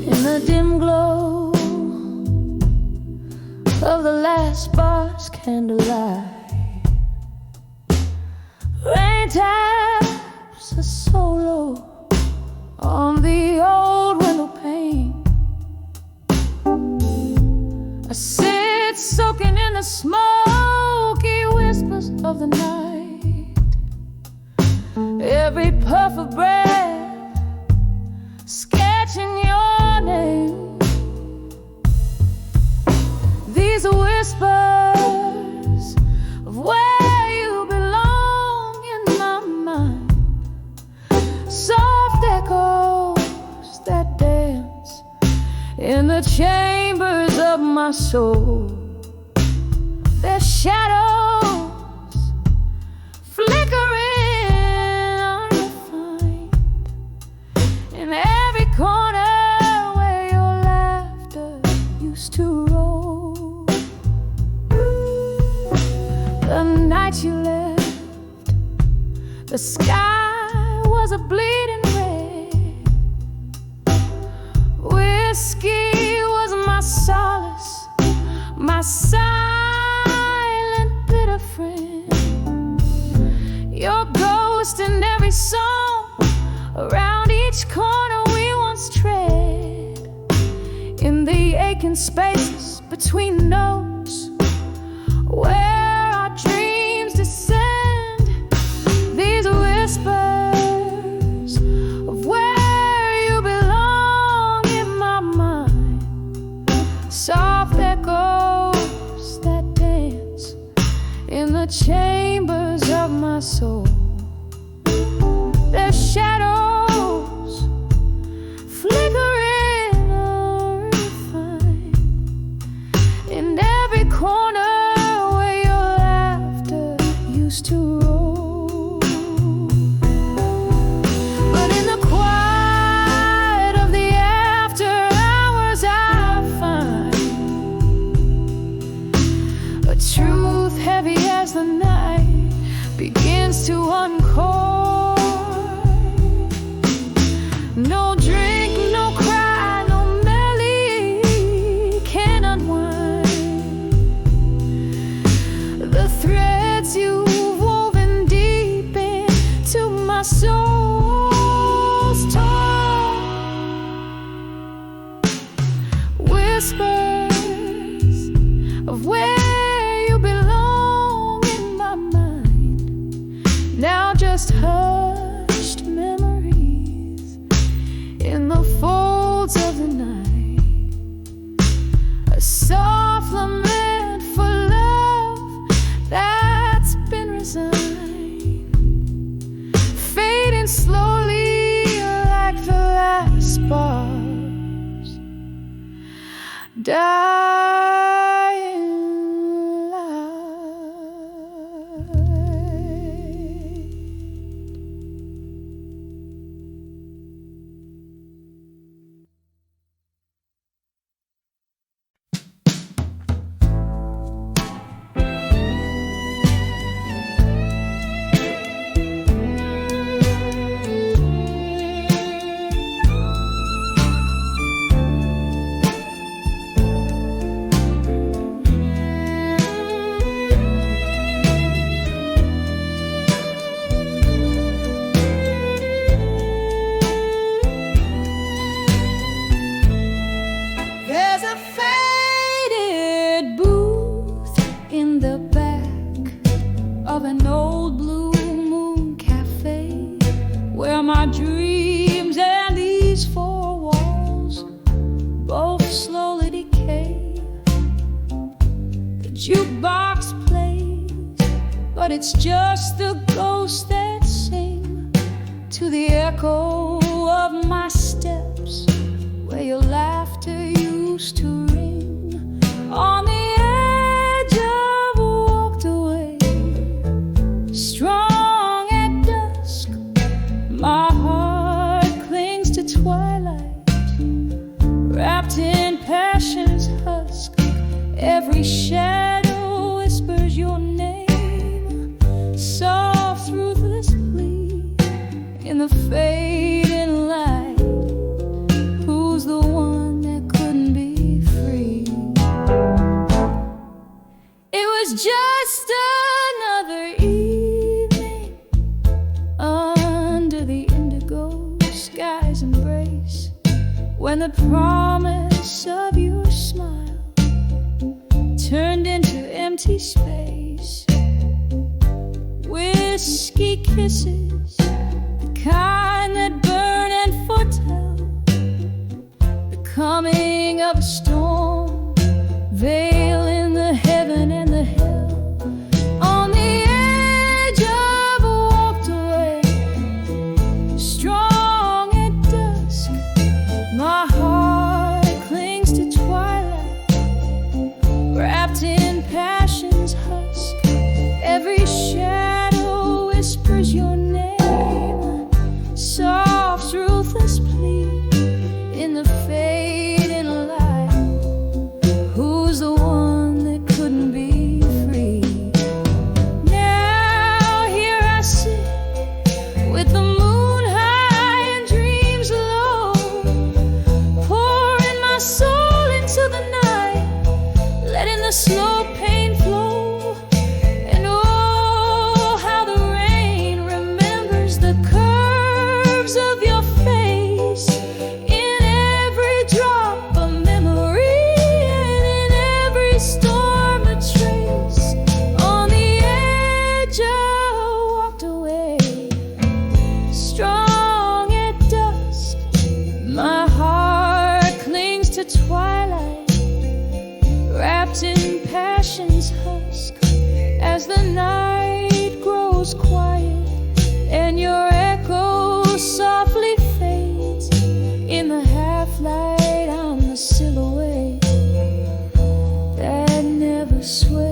In the dim glow of the last bar's candlelight, rain taps a solo on the old window pane. I sit soaking in the smoky whispers of the night. Every puff of breath sketching your name. These are whispers of where you belong in my mind. Soft echoes that dance in the chambers of my soul. Their shadows flickering unrefined in every corner where your laughter used to roll. The night you left, the sky was a bleeding red. Whiskey was my solace, my silent bitter friend. Your ghost in every song, around each corner we once tread. In the aching spaces between notes where our dreams descend. These whispers of where you belong in my mind. Soft echoes that dance in the chambers of my soul. Their shadows flickering unrefined in every corner where your laughter used to roll. But in the quiet of the after hours I find a truth heavy as the night begins to uncoil. No drink, no cry, no melody can unwind the threads you've woven deep into my soul's tone. Whispers of where you belong in my mind. Now just hushed memories in the folds of the night. A soft lament for love that's been resigned, fading slowly like the last bars, dying light. jukebox plays, but it's just the ghosts that sing to the echo of my steps, where your laughter used to ring. On the edge of walked away, strong at dusk. My heart clings to twilight, wrapped in passion's husk. Every shadow whispers your name, soft ruthless plea in the fading light. Who's the one that couldn't be free? It was just another evening under the indigo sky's embrace, when the promise of your smile turned into empty space. Whiskey kisses, the kind that burn and foretell the coming of a storm, veiling the heaven and the hell. On the edge of walked away, strong at dusk. My heart clings to twilight, wrapped in passion's husk. Every shadow whispers your name, soft, ruthless plea in the fading light. Who's the one that couldn't be free? Now here I sit with the moon high and dreams low, pouring my soul into the night, letting the slow pain flow. And oh, how the rain remembers the curves of your face, in every drop a memory, and in every storm a trace. On the edge I walked away, strong at dusk. My heart clings to twilight, wrapped in passion's husk. As the night grows quiet and your echo softly fades, in the half-light I'm the silhouette that never sways.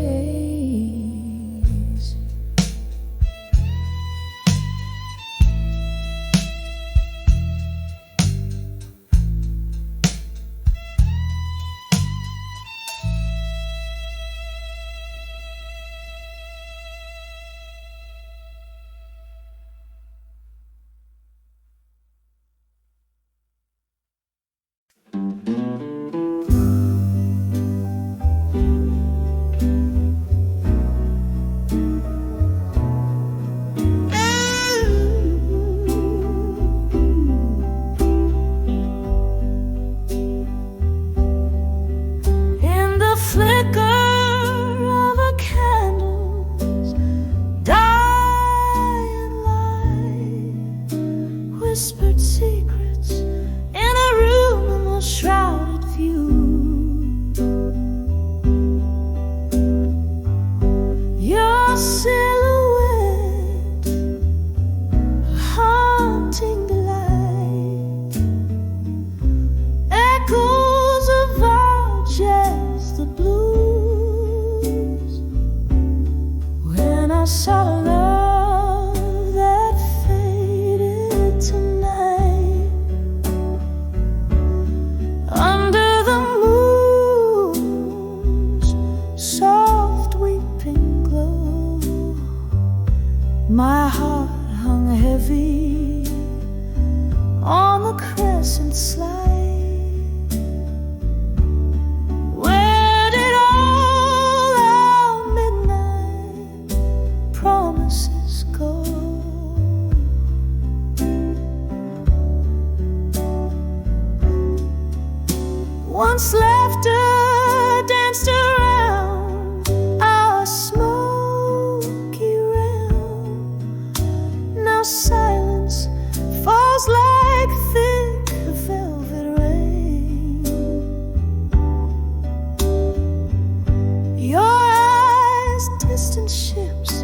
these distant ships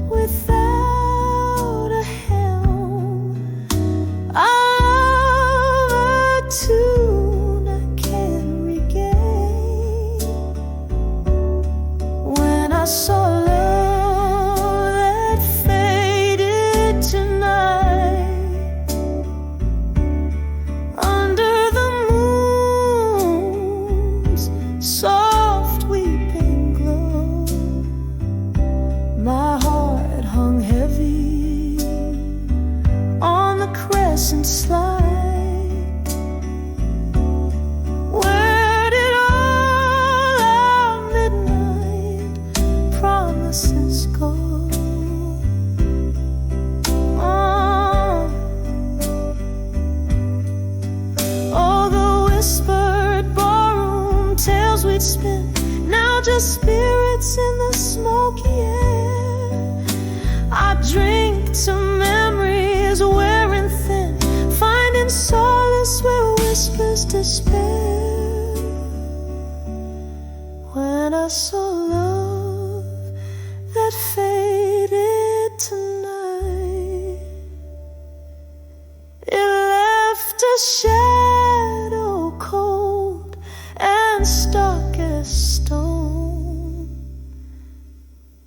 without a helm. I love a tune I can't regain. When I saw love that faded tonight under the moon's soft weeping glow, my heart hung heavy on the crescent slide. Where did all our midnight promises go? Oh, the whispered barroom tales we'd spin, now just spirits in the smoky air. I drink to memories wearing thin, finding solace where whispers despair. When I saw love that faded tonight, it left a shadow cold and stark as stone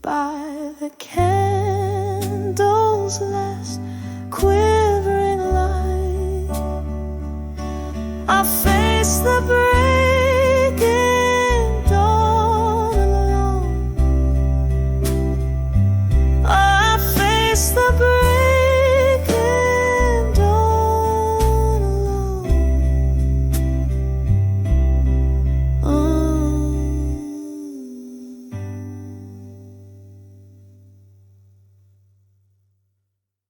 by the candle's light.